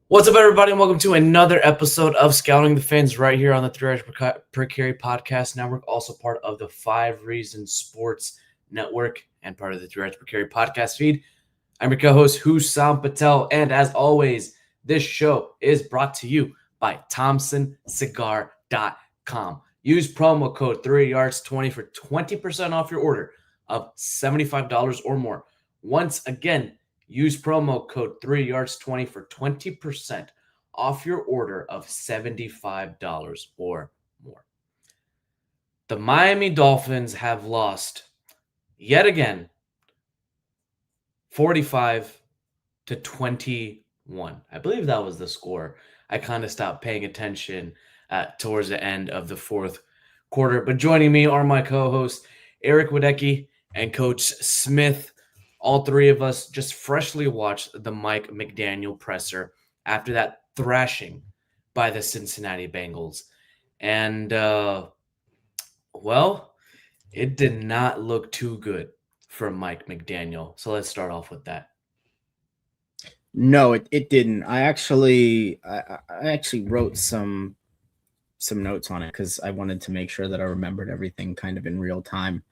What's up, everybody, and welcome to another episode of Scouting the Fans right here on the 3 Yards Per Carry Podcast Network, also part of the 5 Reasons Sports Network and part of the 3 Yards Per Carry Podcast feed. I'm your co-host, Hussam Patel, and as always, this show is brought to you by ThompsonCigar.com. Use promo code 3yards20 for 20% off your order of $75 or more. Once again, use promo code 3yards20 for 20% off your order of $75 or more. The Miami Dolphins have lost yet again 45-21. I believe that was the score. I kind of stopped paying attention towards the end of the fourth quarter. But joining me are my co-hosts, Eric Wadecki and Coach Smith. All three of us just freshly watched the Mike McDaniel presser after that thrashing by the Cincinnati Bengals. And, it did not look too good for Mike McDaniel. So let's start off with that. No, it didn't. I actually wrote some notes on it because I wanted to make sure that I remembered everything kind of in real time.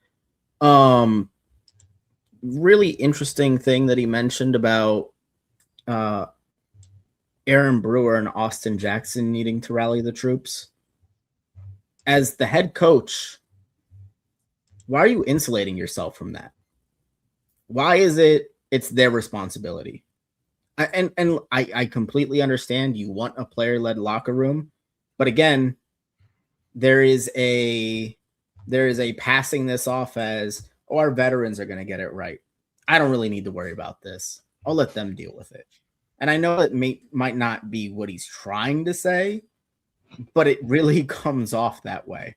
Really interesting thing that he mentioned about Aaron Brewer and Austin Jackson needing to rally the troops. As the head coach, why are you insulating yourself from that? Why is it's their responsibility? I completely understand you want a player-led locker room, but again, there is a passing this off as, oh, our veterans are going to get it right. I don't really need to worry about this. I'll let them deal with it. And I know it might not be what he's trying to say, but it really comes off that way.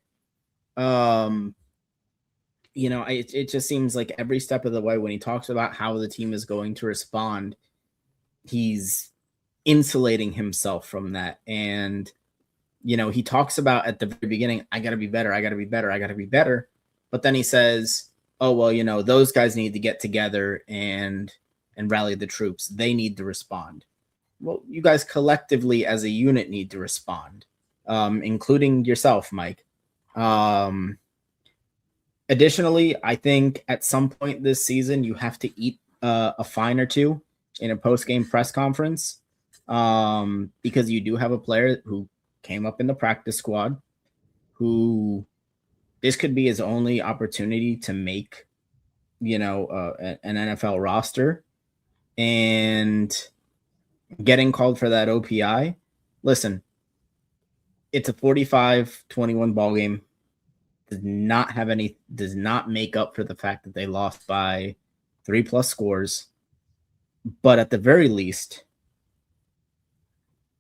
It just seems like every step of the way when he talks about how the team is going to respond, he's insulating himself from that. And, he talks about at the very beginning, I got to be better. I got to be better. I got to be better. But then he says, oh, well, those guys need to get together and rally the troops. They need to respond. Well, you guys collectively as a unit need to respond, including yourself, Mike. Additionally, I think at some point this season, you have to eat a fine or two in a post-game press conference, because you do have a player who came up in the practice squad, who this could be his only opportunity to make, an NFL roster, and getting called for that OPI. Listen, it's a 45-21 ball game. Does not make up for the fact that they lost by 3+ scores. But at the very least,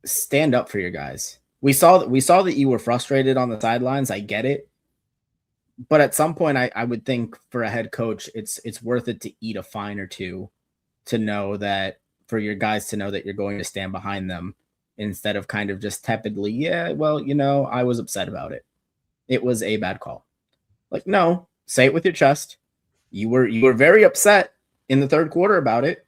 stand up for your guys. We saw that you were frustrated on the sidelines. I get it. But at some point, I would think for a head coach, it's worth it to eat a fine or two to know that, for your guys to know that you're going to stand behind them, instead of kind of just tepidly, yeah, well, I was upset about it. It was a bad call. Like, no, say it with your chest. You were very upset in the third quarter about it.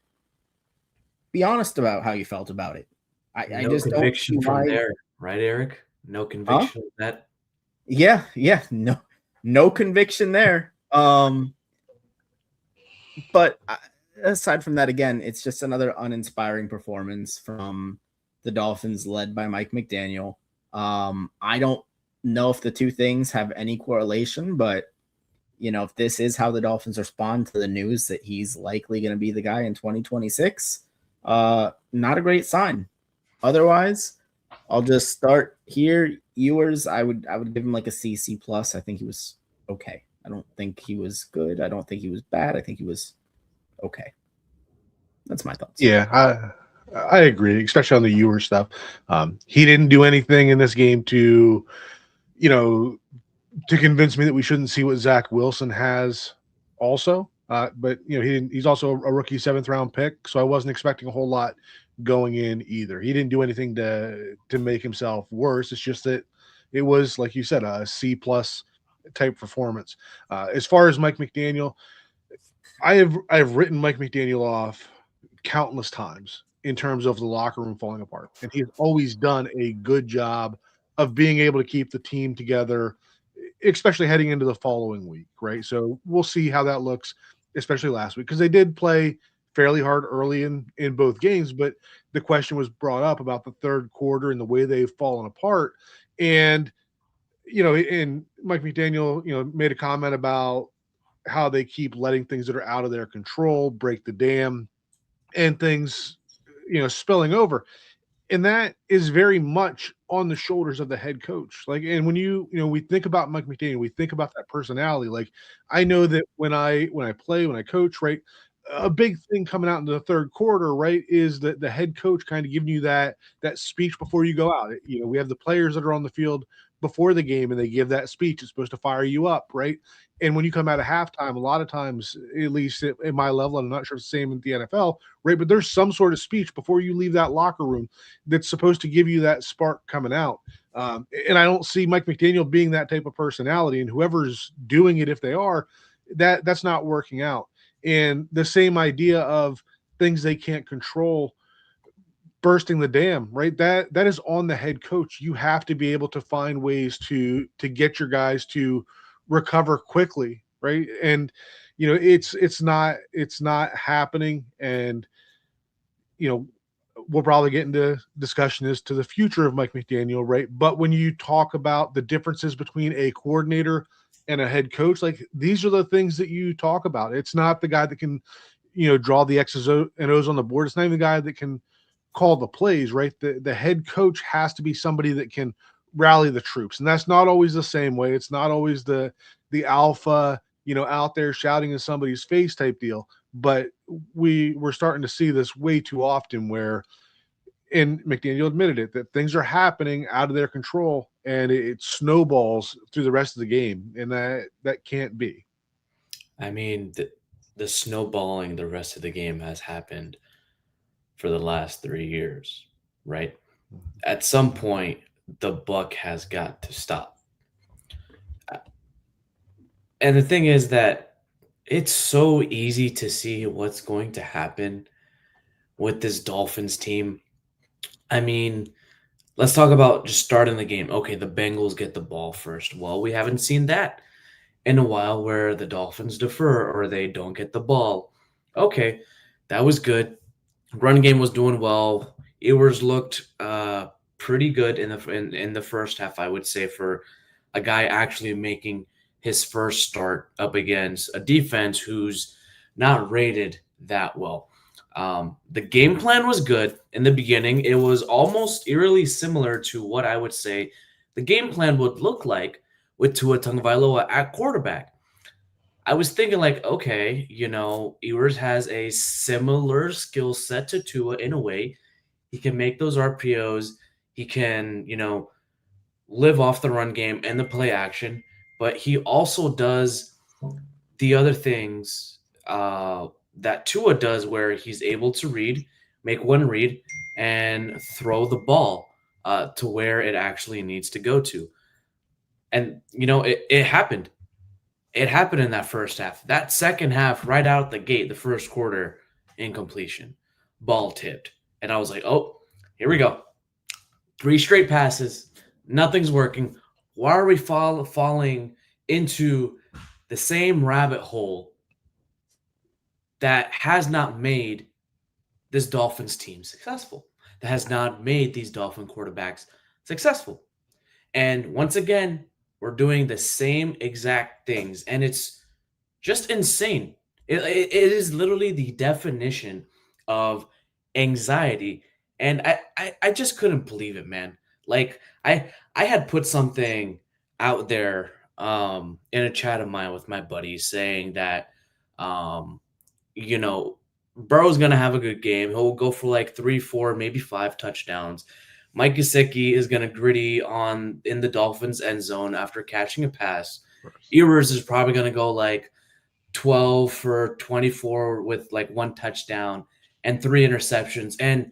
Be honest about how you felt about it. I just conviction don't from there, right, Eric? No conviction of that. Yeah, no conviction there. But aside from that, again, it's just another uninspiring performance from the Dolphins, led by Mike McDaniel. I don't know if the two things have any correlation, but if this is how the Dolphins respond to the news that he's likely going to be the guy in 2026, not a great sign. Otherwise, I'll just start here. Ewers, I would give him like a C+. I think he was okay. I don't think he was good. I don't think he was bad. I think he was okay. That's my thoughts. Yeah, I agree, especially on the Ewers stuff. He didn't do anything in this game to convince me that we shouldn't see what Zach Wilson has also. But he's also a rookie 7th-round pick, so I wasn't expecting a whole lot going in either. He didn't do anything to make himself worse. It's just that it was, like you said, a C+ type performance. As far as Mike McDaniel, I have written Mike McDaniel off countless times in terms of the locker room falling apart. And he's always done a good job of being able to keep the team together, especially heading into the following week, right? So we'll see how that looks, especially last week, because they did play fairly hard early in both games, but the question was brought up about the third quarter and the way they've fallen apart. And, and Mike McDaniel, made a comment about how they keep letting things that are out of their control break the dam and things, spilling over. And that is very much on the shoulders of the head coach. Like, and when we think about Mike McDaniel, we think about that personality. Like, I know that when I play, when I coach, right, a big thing coming out in the third quarter, right, is that the head coach kind of giving you that speech before you go out. We have the players that are on the field before the game and they give that speech. It's supposed to fire you up, right? And when you come out of halftime, a lot of times, at least at my level, I'm not sure it's the same in the NFL, right? But there's some sort of speech before you leave that locker room that's supposed to give you that spark coming out. And I don't see Mike McDaniel being that type of personality, and whoever's doing it, if they are, that's not working out. And the same idea of things they can't control bursting the dam, right? That is on the head coach. You have to be able to find ways to get your guys to recover quickly, right? And it's not happening. And we'll probably get into discussion as to the future of Mike McDaniel, right? But when you talk about the differences between a coordinator and a head coach, like, these are the things that you talk about. It's not the guy that can, draw the X's and O's on the board. It's not even the guy that can call the plays, right? The head coach has to be somebody that can rally the troops. And that's not always the same way. It's not always the alpha, out there shouting in somebody's face type deal. But we're starting to see this way too often where, and McDaniel admitted it, that things are happening out of their control and it snowballs through the rest of the game. And that can't be. I mean, the snowballing the rest of the game has happened for the last 3 years, right? At some point, the buck has got to stop. And the thing is that it's so easy to see what's going to happen with this Dolphins team. I mean, let's talk about just starting the game. Okay, the Bengals get the ball first. Well, we haven't seen that in a while where the Dolphins defer or they don't get the ball. Okay, that was good. Run game was doing well. Ewers looked pretty good in the first half, I would say, for a guy actually making his first start up against a defense who's not rated that well. The game plan was good in the beginning. It was almost eerily similar to what I would say the game plan would look like with Tua Tagovailoa at quarterback. I was thinking, like, okay, Ewers has a similar skill set to Tua in a way. He can make those RPOs. He can, live off the run game and the play action. But he also does the other things that Tua does, where he's able to make one read, and throw the ball to where it actually needs to go to. And, it happened. It happened in that first half. That second half, right out the gate, the first quarter, incompletion, ball tipped. And I was like, oh, here we go. 3 straight passes. Nothing's working. Why are we falling into the same rabbit hole that has not made this Dolphins team successful, that has not made these Dolphin quarterbacks successful? And once again, we're doing the same exact things, and it's just insane. It is literally the definition of anxiety, and I just couldn't believe it, man. Like, I had put something out there in a chat of mine with my buddies saying that Burrow's gonna have a good game. He'll go for like 3, 4, maybe 5 touchdowns. Mike Gesicki is going to gritty in the Dolphins end zone after catching a pass. Ewers is probably going to go like 12 for 24 with like 1 touchdown and 3 interceptions. And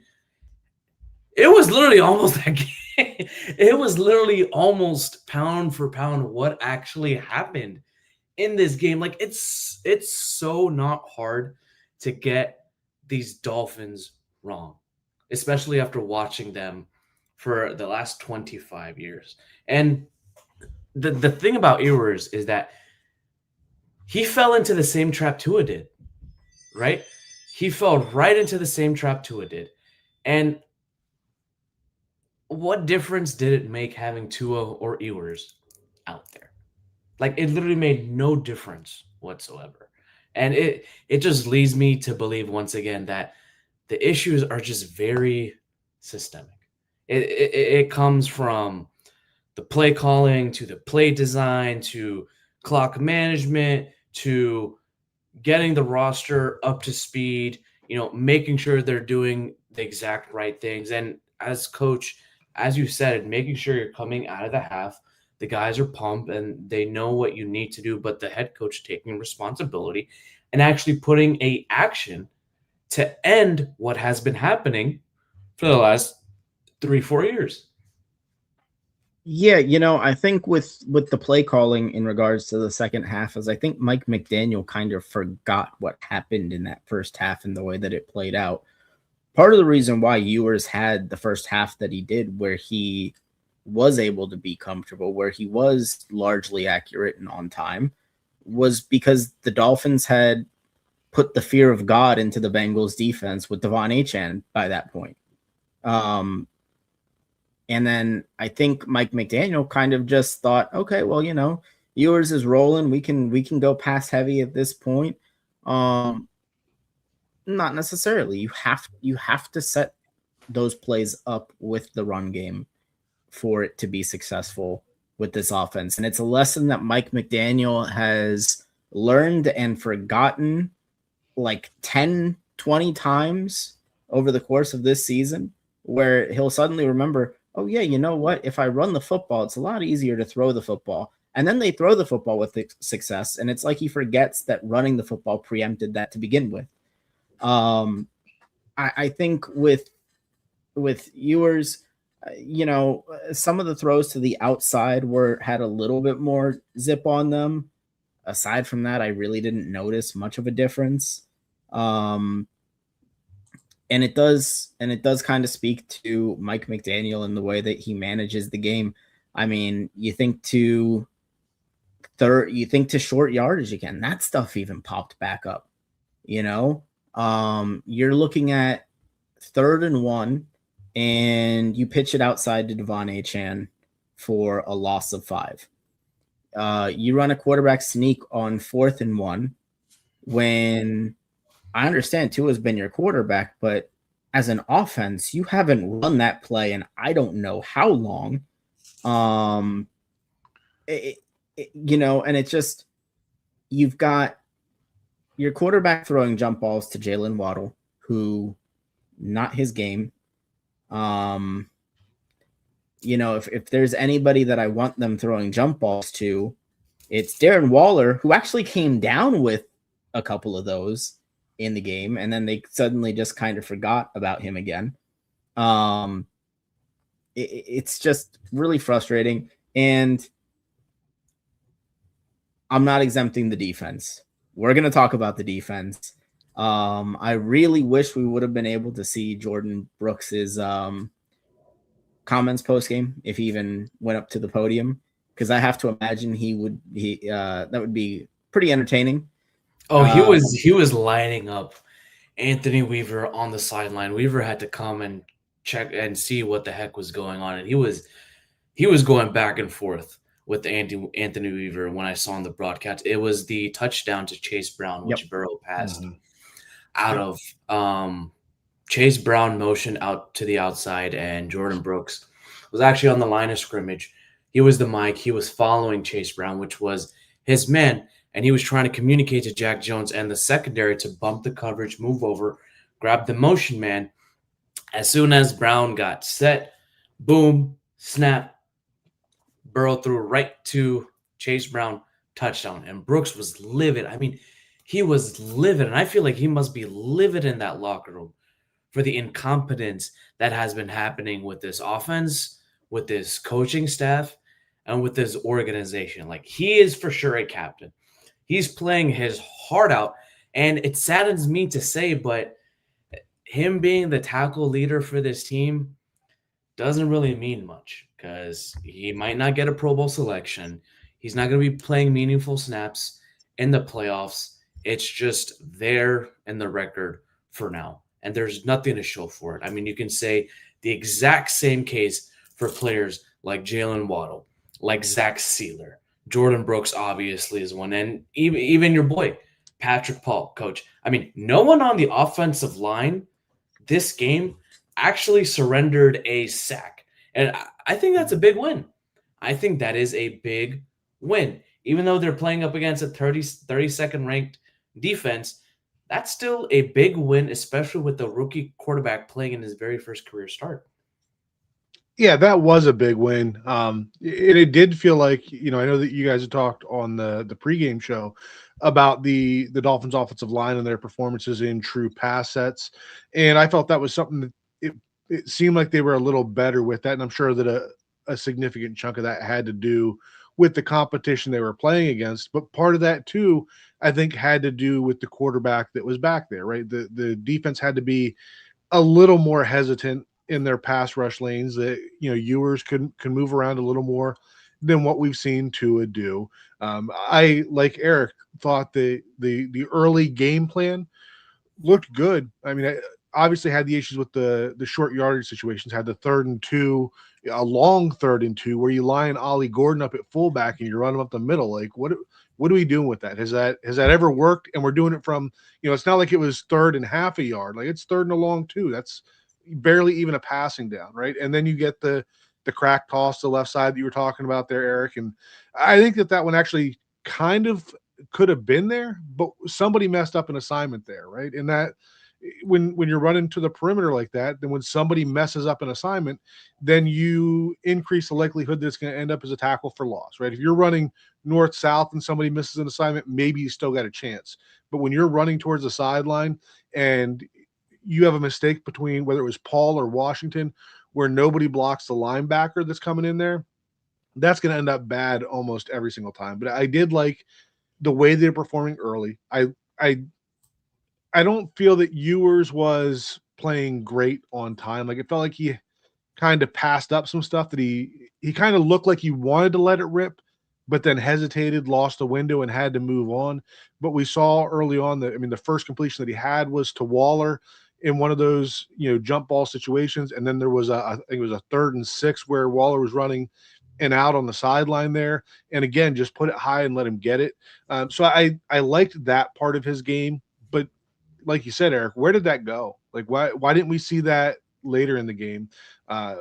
it was literally almost that game. It was literally almost pound for pound what actually happened in this game. Like, it's so not hard to get these Dolphins wrong. especially after watching them for the last 25 years. And the thing about Ewers is that he fell into the same trap Tua did, right? He fell right into the same trap Tua did. And what difference did it make having Tua or Ewers out there? Like, it literally made no difference whatsoever. And it just leads me to believe once again that the issues are just very systemic. It comes from the play calling to the play design to clock management to getting the roster up to speed, making sure they're doing the exact right things. And as coach, as you said, making sure you're coming out of the half, the guys are pumped and they know what you need to do, but the head coach taking responsibility and actually putting a action to end what has been happening for the last 3-4 years. Yeah, I think with the play calling in regards to the second half is I think Mike McDaniel kind of forgot what happened in that first half and the way that it played out. Part of the reason why Ewers had the first half that he did, where he was able to be comfortable, where he was largely accurate and on time, was because the Dolphins had put the fear of God into the Bengals defense with Devon Achane by that point. And then I think Mike McDaniel kind of just thought, okay, well, Ewers is rolling. We can go pass heavy at this point. Not necessarily. You have to set those plays up with the run game for it to be successful with this offense. And it's a lesson that Mike McDaniel has learned and forgotten like 10, 20 times over the course of this season, where he'll suddenly remember, oh yeah, you know what? If I run the football, it's a lot easier to throw the football. And then they throw the football with success. And it's like he forgets that running the football preempted that to begin with. I think with Ewers, some of the throws to the outside had a little bit more zip on them. Aside from that, I really didn't notice much of a difference. And it does kind of speak to Mike McDaniel and the way that he manages the game. I mean, you think to short yardage again, that stuff even popped back up. You're looking at 3rd and 1, and you pitch it outside to Devon Achane for a loss of 5. You run a quarterback sneak on 4th and 1 when I understand Tua has been your quarterback, but as an offense, you haven't run that play in I don't know how long. And it's just, you've got your quarterback throwing jump balls to Jalen Waddle, who not his game. If there's anybody that I want them throwing jump balls to, it's Darren Waller, who actually came down with a couple of those in the game, and then they suddenly just kind of forgot about him again. It's just really frustrating, and I'm not exempting the defense. We're going to talk about the defense. I really wish we would have been able to see Jordan Brooks's comments post game if he even went up to the podium, because I have to imagine that would be pretty entertaining. Oh, he was lining up Anthony Weaver on the sideline. Weaver had to come and check and see what the heck was going on, and he was going back and forth with Anthony Weaver. When I saw on the broadcast, it was the touchdown to Chase Brown, which Burrow passed out of. Chase Brown motioned out to the outside, and Jordan Brooks was actually on the line of scrimmage. He was the mic. He was following Chase Brown, which was his man. And he was trying to communicate to Jack Jones and the secondary to bump the coverage, move over, grab the motion man. As soon as Brown got set, boom, snap, Burrow threw right to Chase Brown, touchdown. And Brooks was livid. I mean, he was livid. And I feel like he must be livid in that locker room for the incompetence that has been happening with this offense, with this coaching staff, and with this organization. Like, he is for sure a captain. He's playing his heart out, and it saddens me to say, but him being the tackle leader for this team doesn't really mean much because he might not get a Pro Bowl selection. He's not going to be playing meaningful snaps in the playoffs. It's just there in the record for now. And there's nothing to show for it. I mean, you can say the exact same case for players like Jalen Waddle, like Zach Sealer. Jordan Brooks obviously is one. And even your boy, Patrick Paul, coach. I mean, no one on the offensive line this game actually surrendered a sack. And I think that's a big win. I think that is a big win. Even though they're playing up against a 32nd ranked defense, that's still a big win, especially with the rookie quarterback playing in his very first career start. Yeah, that was a big win. It did feel like, I know that you guys had talked on the pregame show about the Dolphins offensive line and their performances in true pass sets. And I felt that was something that it seemed like they were a little better with that. And I'm sure that a significant chunk of that had to do with the competition they were playing against. But part of that too, I think, had to do with the quarterback that was back there, right? The defense had to be a little more hesitant in their pass rush lanes, that Ewers can move around a little more than what we've seen Tua do. I, like Eric, thought the early game plan looked good. I mean, I obviously had the issues with the short yardage situations, had the 3rd and 2, a long 3rd and 2 where you line Ollie Gordon up at fullback and you run him up the middle. Like, what are we doing with that? Has that ever worked? And we're doing it from, it's not like it was 3rd and half a yard. Like, it's 3rd and a long 2. That's barely even a passing down, right? And then you get the crack toss to the left side that you were talking about there, Eric. And I think that one actually kind of could have been there, but somebody messed up an assignment there, right? And that when you're running to the perimeter like that, then when somebody messes up an assignment, then you increase the likelihood that it's going to end up as a tackle for loss, right? If you're running north-south and somebody misses an assignment, maybe you still got a chance. But when you're running towards the sideline and you have a mistake between whether it was Paul or Washington where nobody blocks the linebacker that's coming in there, that's going to end up bad almost every single time. But I did like the way they're performing early. I don't feel that Ewers was playing great on time. Like, it felt like he kind of passed up some stuff that he kind of looked like he wanted to let it rip, but then hesitated, lost the window, and had to move on. But we saw early on the first completion that he had was to Waller in one of those, jump ball situations. And then there was I think it was a 3rd and 6 where Waller was running and out on the sideline there. And again, just put it high and let him get it. So I liked that part of his game. But like you said, Eric, where did that go? Like, why didn't we see that later in the game?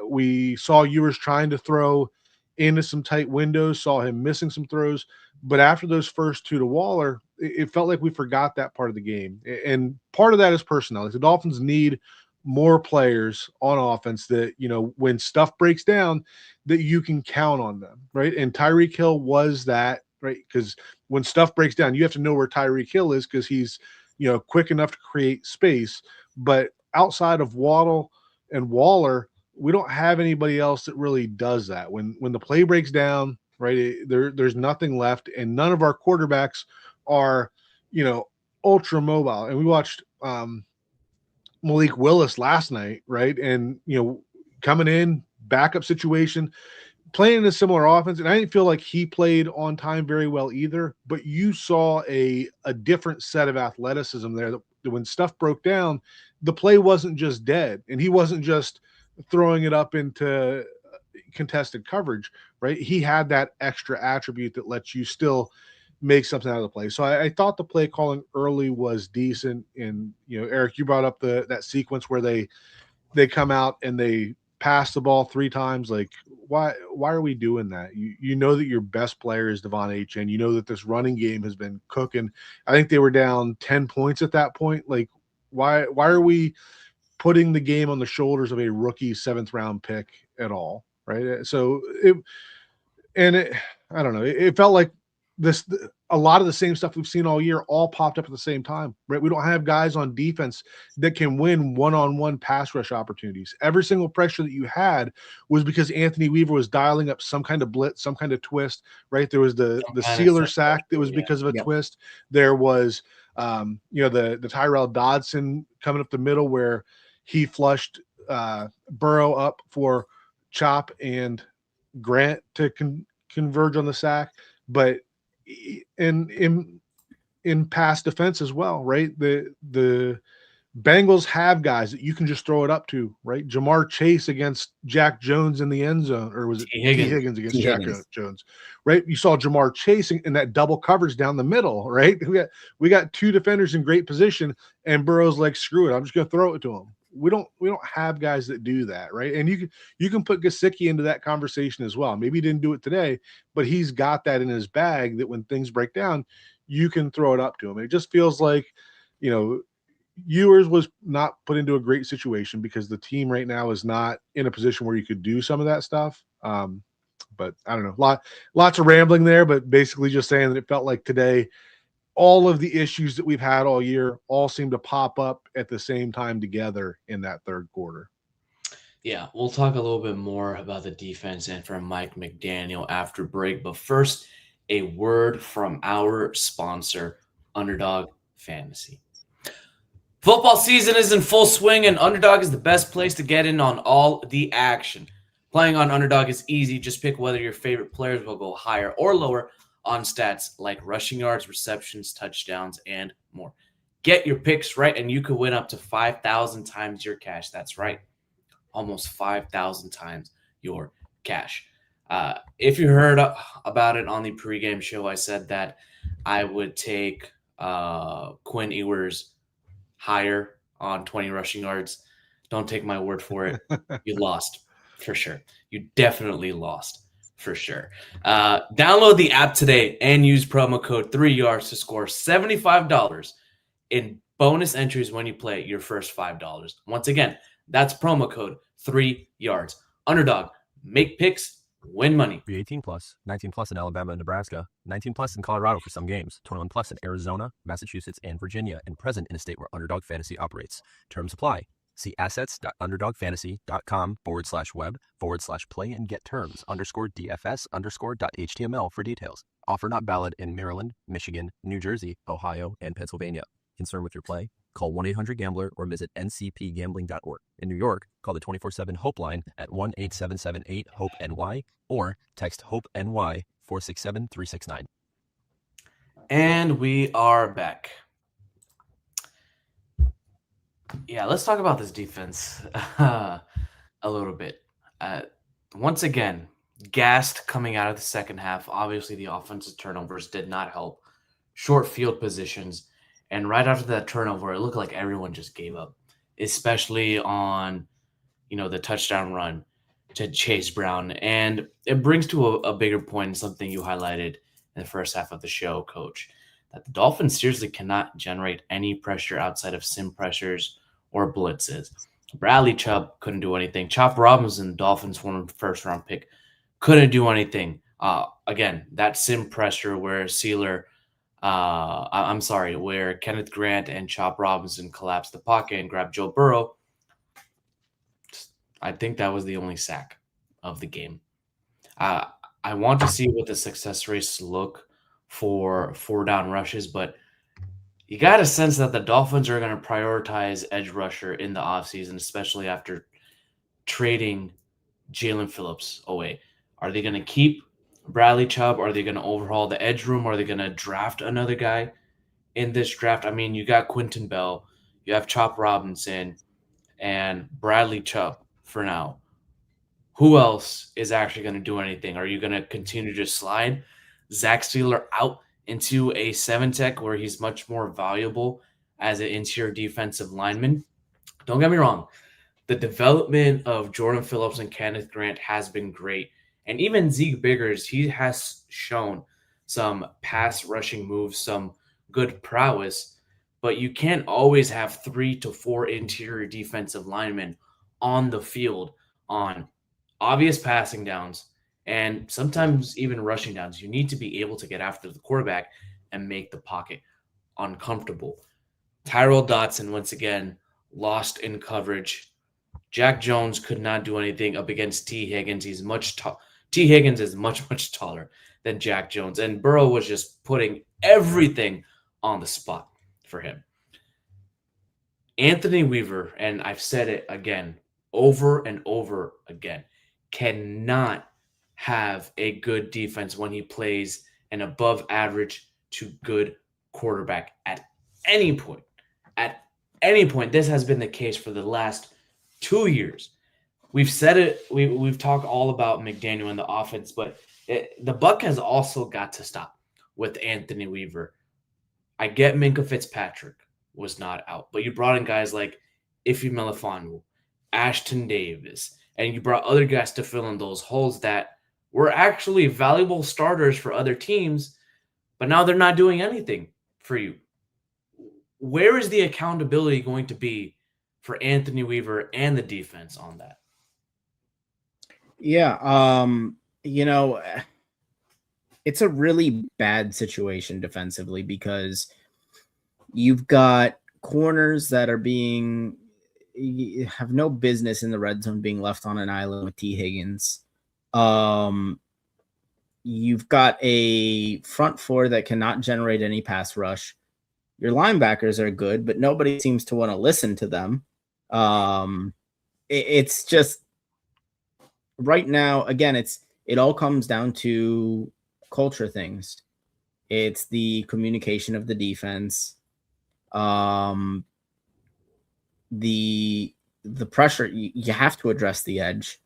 We saw Ewers trying to throw into some tight windows, saw him missing some throws. But after those first 2 to Waller, it felt like we forgot that part of the game. And part of that is personnel. Like, the Dolphins need more players on offense that, when stuff breaks down, that you can count on them, right? And Tyreek Hill was that, right? Because when stuff breaks down, you have to know where Tyreek Hill is because he's, quick enough to create space. But outside of Waddle and Waller, we don't have anybody else that really does that. When the play breaks down, right, there's nothing left, and none of our quarterbacks are, ultra mobile. And we watched Malik Willis last night, right? And, coming in, backup situation, playing in a similar offense. And I didn't feel like he played on time very well either, but you saw a different set of athleticism there that when stuff broke down, the play wasn't just dead, and he wasn't just throwing it up into contested coverage, right? He had that extra attribute that lets you still make something out of the play. So I thought the play calling early was decent. And, Eric, you brought up that sequence where they come out and they pass the ball 3 times. Like, why are we doing that? You know that your best player is Devon Achane. You know that this running game has been cooking. I think they were down 10 points at that point. Like, why are we putting the game on the shoulders of a rookie 7th round pick at all? Right. So I don't know. It felt like a lot of the same stuff we've seen all year all popped up at the same time, right? We don't have guys on defense that can win one-on-one pass rush opportunities. Every single pressure that you had was because Anthony Weaver was dialing up some kind of blitz, some kind of twist, right? There was the Sealer sack that was because of a twist. There was, the Tyrell Dodson coming up the middle where he flushed Burrow up for Chop and Grant to converge on the sack, but in pass defense as well, right? The Bengals have guys that you can just throw it up to, right? Jamar Chase against Jack Jones in the end zone, or was it T. Higgins against Jack Jones, right? You saw Jamar Chase in that double coverage down the middle, right? We got two defenders in great position, and Burrow's like, screw it, I'm just going to throw it to him. We don't have guys that do that, right? And you can put Gesicki into that conversation as well. Maybe he didn't do it today, but he's got that in his bag that when things break down, you can throw it up to him. It just feels like, Ewers was not put into a great situation because the team right now is not in a position where you could do some of that stuff. But I don't know, lots of rambling there, but basically just saying that it felt like today, all of the issues that we've had all year all seem to pop up at the same time together in that third quarter. Yeah, we'll talk a little bit more about the defense and from Mike McDaniel after break. But first, a word from our sponsor, Underdog Fantasy. Football season is in full swing, and Underdog is the best place to get in on all the action. Playing on Underdog is easy. Just pick whether your favorite players will go higher or lower on stats like rushing yards, receptions, touchdowns, and more. Get your picks right, and you could win up to 5,000 times your cash. That's right, almost 5,000 times your cash. If you heard about it on the pregame show, I said that I would take Quinn Ewers higher on 20 rushing yards. Don't take my word for it. You lost for sure. You definitely lost for sure. Download the app today and use promo code 3yards to score $75 in bonus entries when you play your first $5. Once again, that's promo code 3yards. Underdog, make picks, win money. Be 18 plus, 19 plus in Alabama and Nebraska, 19 plus in Colorado for some games, 21 plus in Arizona, Massachusetts, and Virginia, and present in a state where Underdog Fantasy operates. Terms apply. See assets.underdogfantasy.com/web/play and get terms _DFS_.html for details. Offer not valid in Maryland, Michigan, New Jersey, Ohio, and Pennsylvania. Concerned with your play? Call 1-800-GAMBLER or visit ncpgambling.org. In New York, call the 24/7 HOPE line at 1-877-8-HOPE-NY or text HOPE-NY 467-369. And we are back. Yeah, let's talk about this defense a little bit. Once again, gassed coming out of the second half. Obviously, the offensive turnovers did not help. Short field positions. And right after that turnover, it looked like everyone just gave up, especially on, the touchdown run to Chase Brown. And it brings to a bigger point, something you highlighted in the first half of the show, Coach, that the Dolphins seriously cannot generate any pressure outside of sim pressures or blitzes. Bradley Chubb couldn't do anything. Chop Robinson, Dolphins' former first-round pick, couldn't do anything. Again, that sim pressure where where Kenneth Grant and Chop Robinson collapsed the pocket and grabbed Joe Burrow. I think that was the only sack of the game. I want to see what the success rates look for 4-down rushes, but you got a sense that the Dolphins are going to prioritize edge rusher in the offseason, especially after trading Jalen Phillips away. Are they going to keep Bradley Chubb? Are they going to overhaul the edge room? Are they going to draft another guy in this draft? I mean, you got Quentin Bell, you have Chop Robinson, and Bradley Chubb for now. Who else is actually going to do anything? Are you going to continue to slide Zach Steeler out into a 7-tech where he's much more valuable as an interior defensive lineman? Don't get me wrong. The development of Jordan Phillips and Kenneth Grant has been great. And even Zeke Biggers, he has shown some pass rushing moves, some good prowess. But you can't always have 3 to 4 interior defensive linemen on the field on obvious passing downs and sometimes even rushing downs. You need to be able to get after the quarterback and make the pocket uncomfortable. Tyrell Dotson, once again, lost in coverage. Jack Jones could not do anything up against T. Higgins. T. Higgins is much taller than Jack Jones. And Burrow was just putting everything on the spot for him. Anthony Weaver, and I've said it again, over and over again, cannot have a good defense when he plays an above average to good quarterback at any point. At any point, this has been the case for the last 2 years. We've said it. We've talked all about McDaniel and the offense, but the buck has also got to stop with Anthony Weaver. I get Minka Fitzpatrick was not out, but you brought in guys like Ife Melifonwu, Ashton Davis, and you brought other guys to fill in those holes that were actually valuable starters for other teams, but now they're not doing anything for you. Where is the accountability going to be for Anthony Weaver and the defense on that? Yeah, it's a really bad situation defensively because you've got corners that are have no business in the red zone being left on an island with T. Higgins. You've got a front four that cannot generate any pass rush. Your linebackers are good, but nobody seems to want to listen to them. It's just right now, again, it all comes down to culture things. It's the communication of the defense. The pressure, you have to address the edge.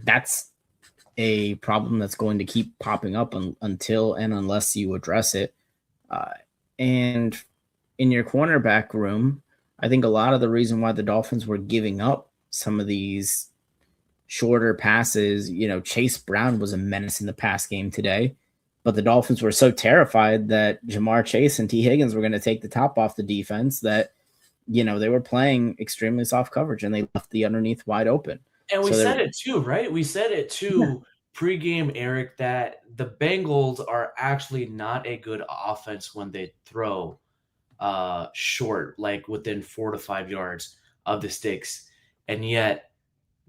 That's a problem that's going to keep popping up until and unless you address it. And in your cornerback room, I think a lot of the reason why the Dolphins were giving up some of these shorter passes, Chase Brown was a menace in the pass game today, but the Dolphins were so terrified that Jamar Chase and T. Higgins were going to take the top off the defense that, they were playing extremely soft coverage and they left the underneath wide open. And we said it too, right? We said it too pregame, Eric, that the Bengals are actually not a good offense when they throw short, like within 4 to 5 yards of the sticks. And yet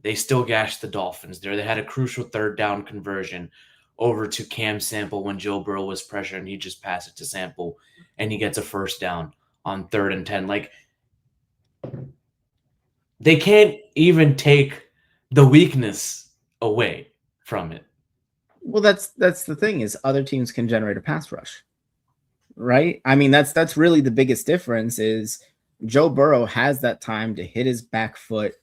they still gashed the Dolphins there. They had a crucial third down conversion over to Cam Sample when Joe Burrow was pressured, and he just passed it to Sample, and he gets a first down on 3rd and 10. Like, they can't even take the weakness away from it. Well, that's the thing is other teams can generate a pass rush, right? I mean, that's really the biggest difference is Joe Burrow has that time to hit his back foot,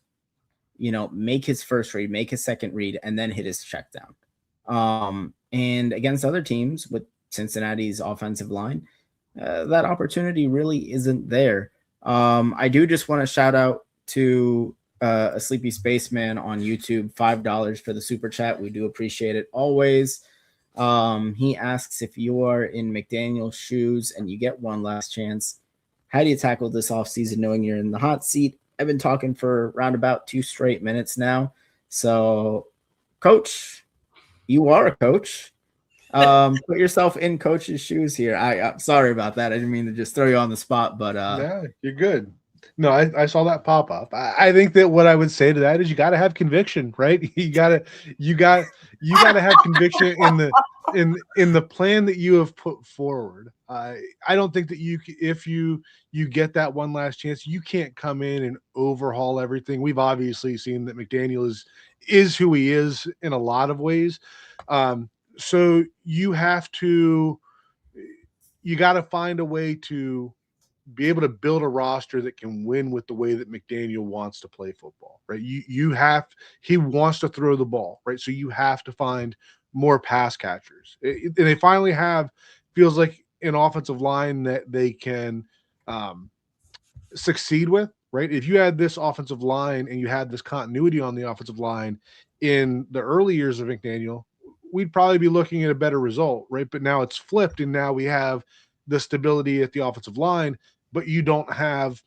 make his first read, make his second read, and then hit his check down. And against other teams with Cincinnati's offensive line, that opportunity really isn't there. I do just want to shout out to a Sleepy Spaceman on YouTube, $5 for the super chat. We do appreciate it always. He asks, if you are in McDaniel's shoes and you get one last chance, how do you tackle this offseason knowing you're in the hot seat? I've been talking for around about 2 straight minutes now. So, Coach, you are a coach. Put yourself in coach's shoes here. I'm sorry about that. I didn't mean to just throw you on the spot, but yeah, you're good. No, I saw that pop up. I think that what I would say to that is you got to have conviction, right? You got to have conviction in the plan that you have put forward. I don't think that if you get that one last chance, you can't come in and overhaul everything. We've obviously seen that McDaniel is who he is in a lot of ways. So you got to find a way to be able to build a roster that can win with the way that McDaniel wants to play football, right? He wants to throw the ball, right? So you have to find more pass catchers. And they finally feels like an offensive line that they can succeed with, right? If you had this offensive line and you had this continuity on the offensive line in the early years of McDaniel, we'd probably be looking at a better result, right? But now it's flipped, and now we have the stability at the offensive line, but you don't have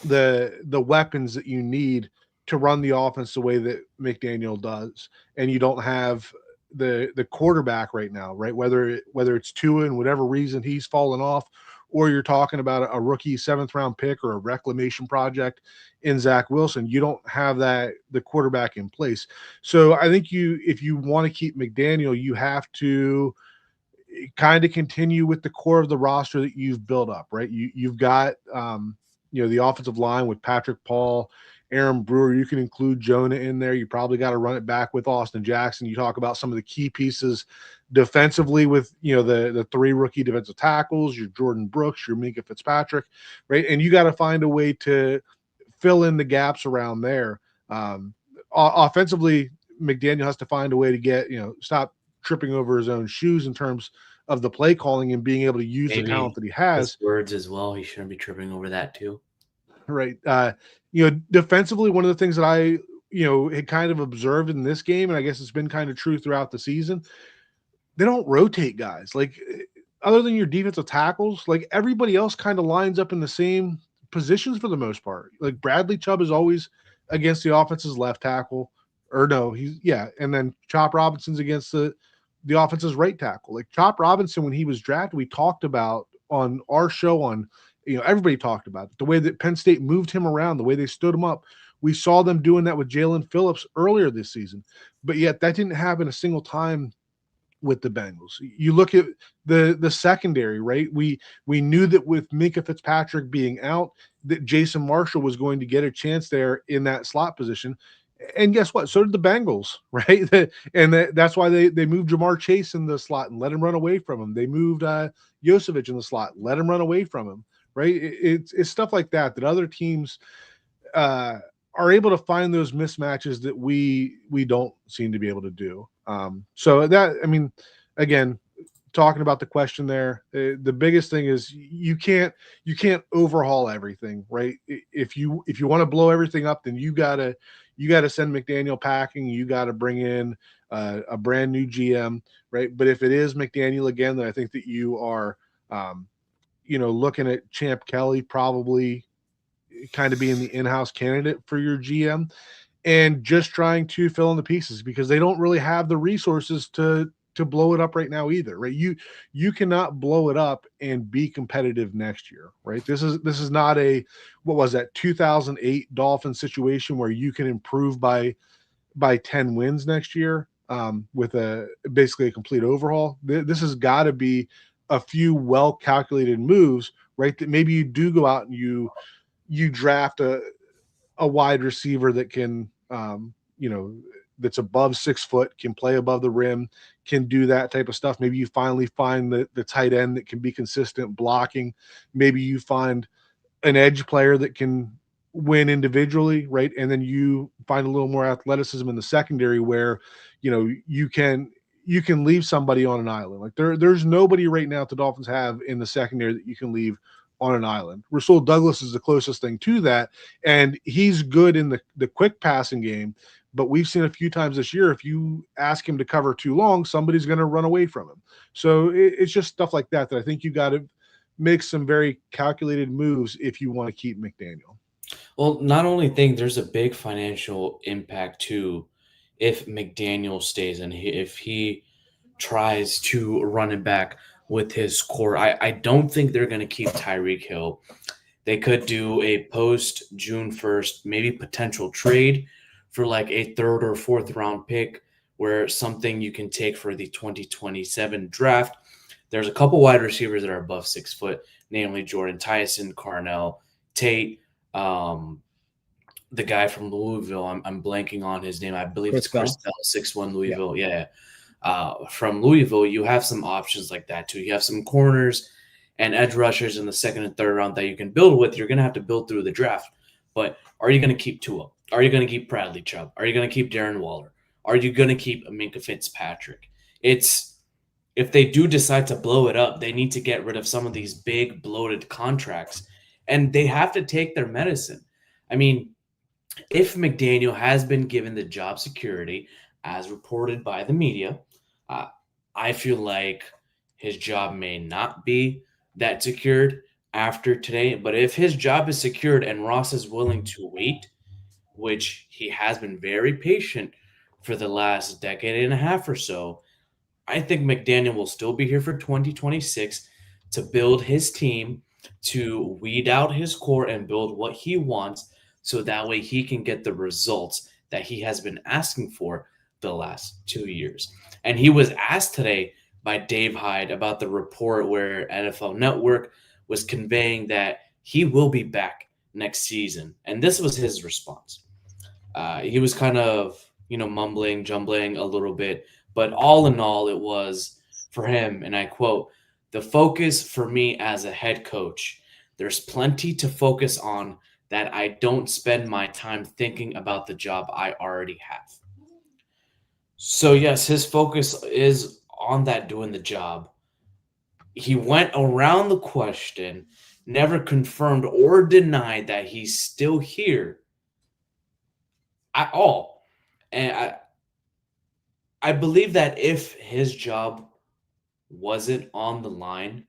the weapons that you need to run the offense the way that McDaniel does, and you don't have the quarterback right now, right? Whether it's Tua and whatever reason he's fallen off, or you're talking about a rookie 7th round pick or a reclamation project in Zach Wilson, you don't have the quarterback in place. So I think if you want to keep McDaniel, you have to kind of continue with the core of the roster that you've built up, right? You've got the offensive line with Patrick Paul, Aaron Brewer. You can include Jonah in there. You probably got to run it back with Austin Jackson. You talk about some of the key pieces defensively with the 3 rookie defensive tackles, your Jordan Brooks, your Minka Fitzpatrick, right? And you got to find a way to fill in the gaps around there. Offensively, McDaniel has to find a way to get stop tripping over his own shoes in terms of the play calling and being able to use the talent that he has. His words as well. He shouldn't be tripping over that too. Right. Defensively, one of the things that I had kind of observed in this game, and I guess it's been kind of true throughout the season, they don't rotate guys. Like, other than your defensive tackles, like everybody else kind of lines up in the same positions for the most part. Like Bradley Chubb is always against the offense's left tackle, and then Chop Robinson's against the offense's right tackle. Like Chop Robinson, when he was drafted, we talked about on our show everybody talked about it, the way that Penn State moved him around, the way they stood him up. We saw them doing that with Jalen Phillips earlier this season, but yet that didn't happen a single time with the Bengals. You look at the secondary, right? We knew that with Minka Fitzpatrick being out, that Jason Marshall was going to get a chance there in that slot position. And guess what? So did the Bengals, right? That's why they moved Jamar Chase in the slot and let him run away from him. They moved Josevich in the slot, let him run away from him, right? It's stuff like that other teams are able to find those mismatches that we don't seem to be able to do. So that, I mean, again, talking about the question there, the biggest thing is you can't overhaul everything, right? If you want to blow everything up, then you gotta send McDaniel packing. You gotta bring in a brand new GM, right? But if it is McDaniel again, then I think that you are, looking at Champ Kelly probably kind of being the in-house candidate for your GM, and just trying to fill in the pieces because they don't really have the resources to blow it up right now either, right? You cannot blow it up and be competitive next year, right? This is not a, what was that, 2008 Dolphins situation where you can improve by 10 wins next year with basically a complete overhaul. This has got to be a few well-calculated moves, right? That maybe you do go out and you draft a wide receiver that can, that's above 6 foot, can play above the rim, can do that type of stuff. Maybe you finally find the tight end that can be consistent blocking. Maybe you find an edge player that can win individually, right? And then you find a little more athleticism in the secondary where, you can leave somebody on an island. Like there's nobody right now that the Dolphins have in the secondary that you can leave on an island. Rasul Douglas is the closest thing to that, and he's good in the quick passing game, but we've seen a few times this year, if you ask him to cover too long, somebody's going to run away from him. So it's just stuff like that I think you got to make some very calculated moves if you want to keep McDaniel. Well, not only think there's a big financial impact too if McDaniel stays and if he tries to run it back with his core. I don't think they're going to keep Tyreek Hill. They could do a post June 1st, maybe potential trade for like a 3rd or 4th round pick where something you can take for the 2027 draft. There's a couple wide receivers that are above 6 foot, namely Jordan Tyson, Carnell Tate, the guy from Louisville. I'm blanking on his name. I believe it's Chris Bell, 6'1" Louisville. Yeah. From Louisville, you have some options like that too. You have some corners and edge rushers in the 2nd and 3rd round that you can build with. You're going to have to build through the draft. But are you going to keep Tua? Are you going to keep Bradley Chubb? Are you going to keep Darren Waller? Are you going to keep Minka Fitzpatrick? If they do decide to blow it up, they need to get rid of some of these big bloated contracts, and they have to take their medicine. I mean, if McDaniel has been given the job security, as reported by the media, I feel like his job may not be that secured after today. But if his job is secured and Ross is willing to wait, which he has been very patient for the last decade and a half or so, I think McDaniel will still be here for 2026 to build his team, to weed out his core and build what he wants so that way he can get the results that he has been asking for the last 2 years. And he was asked today by Dave Hyde about the report where NFL Network was conveying that he will be back next season. And this was his response. He was kind of, mumbling, jumbling a little bit, but all in all, it was for him, and I quote, "The focus for me as a head coach, there's plenty to focus on that I don't spend my time thinking about the job I already have." So, yes, his focus is on that doing the job. He went around the question, never confirmed or denied that he's still here at all. And I believe that if his job wasn't on the line,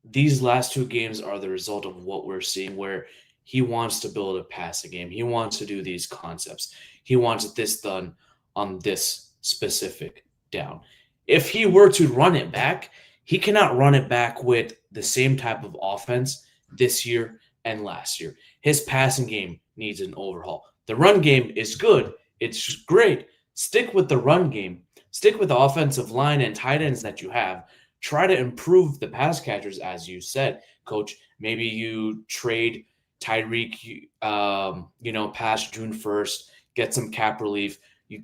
these last two games are the result of what we're seeing, where he wants to build a passing game. He wants to do these concepts. He wants this done on this specific down. If he were to run it back, he cannot run it back with the same type of offense this year and last year. His passing game needs an overhaul. The run game is good. It's great. Stick with the run game. Stick with the offensive line and tight ends that you have. Try to improve the pass catchers, as you said, Coach. Maybe you trade Tyreek, past June 1st, get some cap relief. You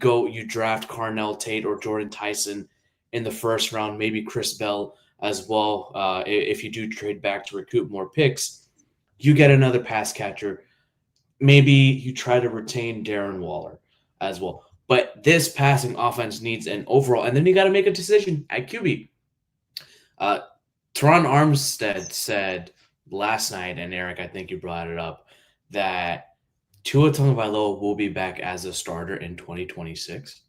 draft Carnell Tate or Jordan Tyson in the first round, maybe Chris Bell as well. If you do trade back to recoup more picks, you get another pass catcher. Maybe you try to retain Darren Waller as well. But this passing offense needs an overall, and then you got to make a decision at QB. Teron Armstead said last night, and Eric, I think you brought it up, that Tua Tagovailoa will be back as a starter in 2026.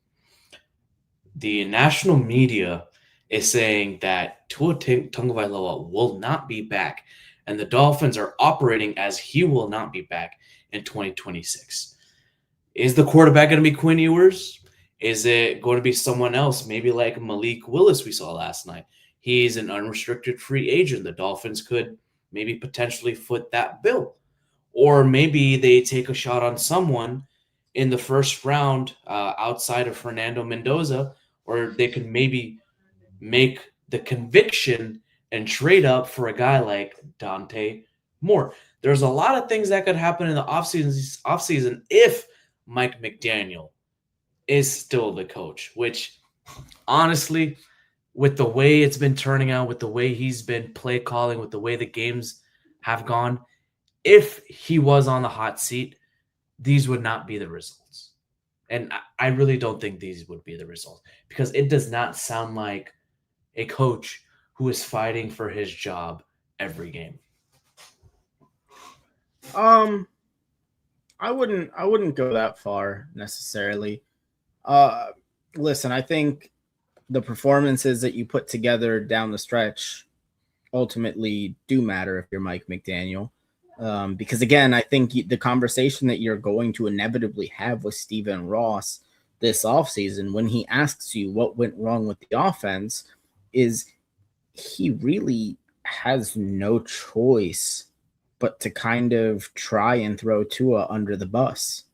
The national media is saying that Tua Tagovailoa will not be back, and the Dolphins are operating as he will not be back in 2026. Is the quarterback going to be Quinn Ewers? Is it going to be someone else, maybe like Malik Willis we saw last night? He's an unrestricted free agent. The Dolphins could maybe potentially foot that bill. Or maybe they take a shot on someone in the first round outside of Fernando Mendoza, or they could maybe make the conviction and trade up for a guy like Dante Moore. There's a lot of things that could happen in the offseason if Mike McDaniel is still the coach, which honestly, with the way it's been turning out, with the way he's been play calling, with the way the games have gone, if he was on the hot seat, these would not be the results. And I really don't think these would be the results, because it does not sound like a coach who is fighting for his job every game. I wouldn't go that far necessarily. Listen, I think the performances that you put together down the stretch ultimately do matter if you're Mike McDaniel. Because again, I think the conversation that you're going to inevitably have with Stephen Ross this offseason, when he asks you what went wrong with the offense, is he really has no choice but to kind of try and throw Tua under the bus.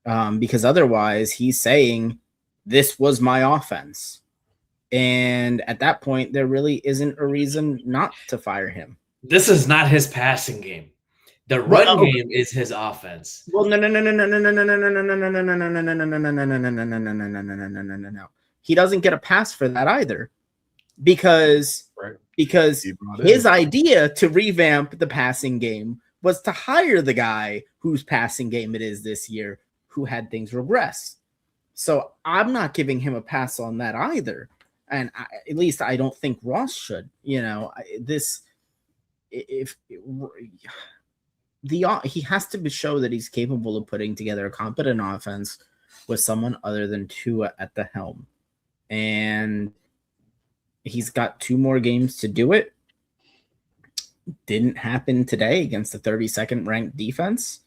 Because otherwise he's saying, this was my offense. And at that point, there really isn't a reason not to fire him. This is not his passing game. The run game is his offense. Well, no. He doesn't get a pass for that either, because his idea to revamp the passing game was to hire the guy whose passing game it is this year, who had things regress. So I'm not giving him a pass on that either. And at least I don't think Ross should. He has to show that he's capable of putting together a competent offense with someone other than Tua at the helm. And he's got 2 more games to do it. Didn't happen today against the 32nd ranked defense,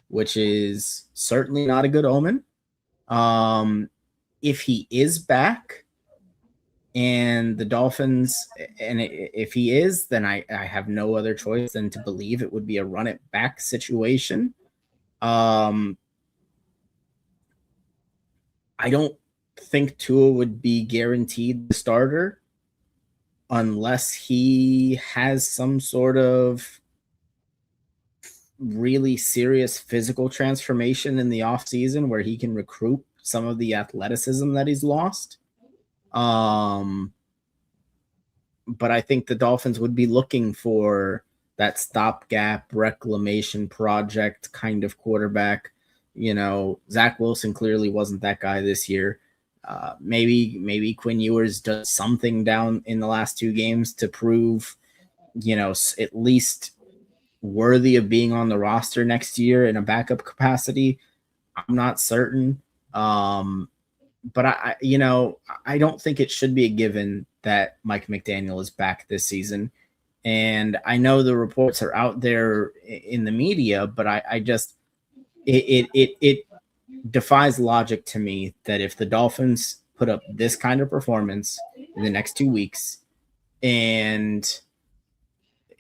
which is certainly not a good omen. If he is back and the Dolphins, and if he is, then I have no other choice than to believe it would be a run it back situation. I don't think Tua would be guaranteed the starter unless he has some sort of really serious physical transformation in the offseason where he can recruit some of the athleticism that he's lost. But I think the Dolphins would be looking for that stopgap reclamation project kind of quarterback. Zach Wilson clearly wasn't that guy this year. Maybe Quinn Ewers does something down in the last 2 games to prove, at least worthy of being on the roster next year in a backup capacity. I'm not certain. But I don't think it should be a given that Mike McDaniel is back this season. And I know the reports are out there in the media, but I just, it defies logic to me that if the Dolphins put up this kind of performance in the next 2 weeks, and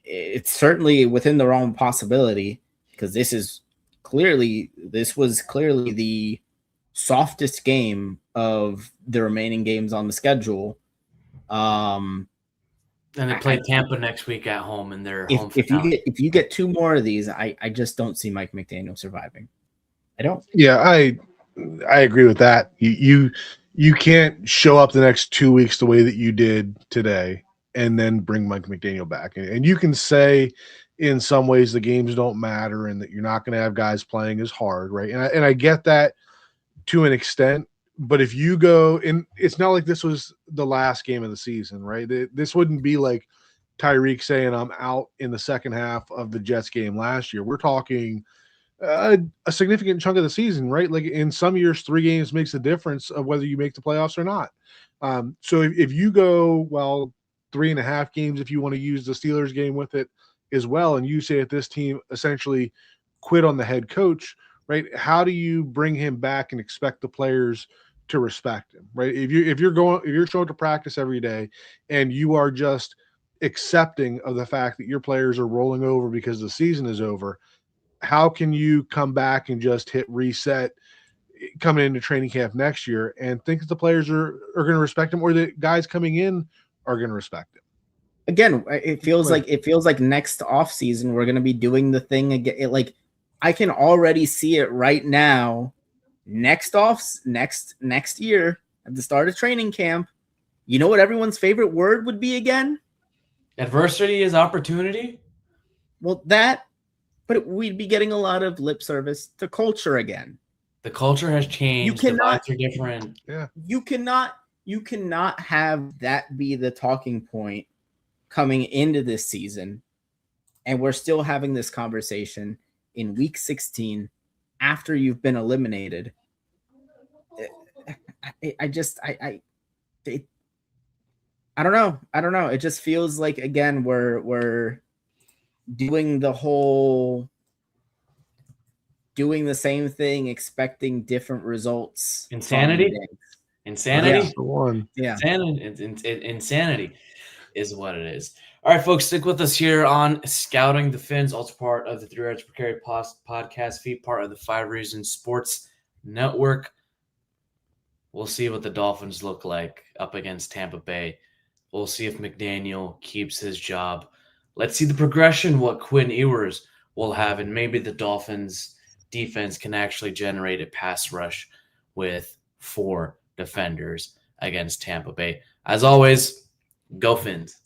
it's certainly within the realm of possibility, because this was clearly the softest game of the remaining games on the schedule. And they play Tampa next week at home, and they're home. If you get 2 more of these, I just don't see Mike McDaniel surviving. I don't. Yeah, I agree with that. You can't show up the next 2 weeks the way that you did today and then bring Mike McDaniel back. And you can say in some ways the games don't matter and that you're not going to have guys playing as hard, right? And I get that to an extent, but if you go in, it's not like this was the last game of the season, right? This wouldn't be like Tyreek saying I'm out in the second half of the Jets game last year. We're talking a significant chunk of the season, right? Like in some years, 3 games makes a difference of whether you make the playoffs or not. So if you go, 3.5 games, if you want to use the Steelers game with it as well, and you say that this team essentially quit on the head coach, right? How do you bring him back and expect the players to respect him, right? If you're showing up to practice every day and you are just accepting of the fact that your players are rolling over because the season is over, how can you come back and just hit reset coming into training camp next year and think that the players are going to respect him, or the guys coming in are going to respect him? Again, it feels like next offseason we're going to be doing the thing again. I can already see it right now. Next year at the start of training camp, you know what everyone's favorite word would be again? Adversity is opportunity. Well, but we'd be getting a lot of lip service to culture again. The culture has changed. The vibes are different. Yeah. You cannot have that be the talking point coming into this season, and we're still having this conversation in week 16 after you've been eliminated. I don't know. It just feels like, again, we're doing the same thing, expecting different results. Insanity. Yeah. Insanity is what it is. All right, folks, stick with us here on Scouting the Fins, also part of the 3 Yards Per Carry podcast feed, part of the 5 Reasons Sports Network. We'll see what the Dolphins look like up against Tampa Bay. We'll see if McDaniel keeps his job. Let's see the progression, what Quinn Ewers will have, and maybe the Dolphins defense can actually generate a pass rush with 4 defenders against Tampa Bay. As always, go Fins.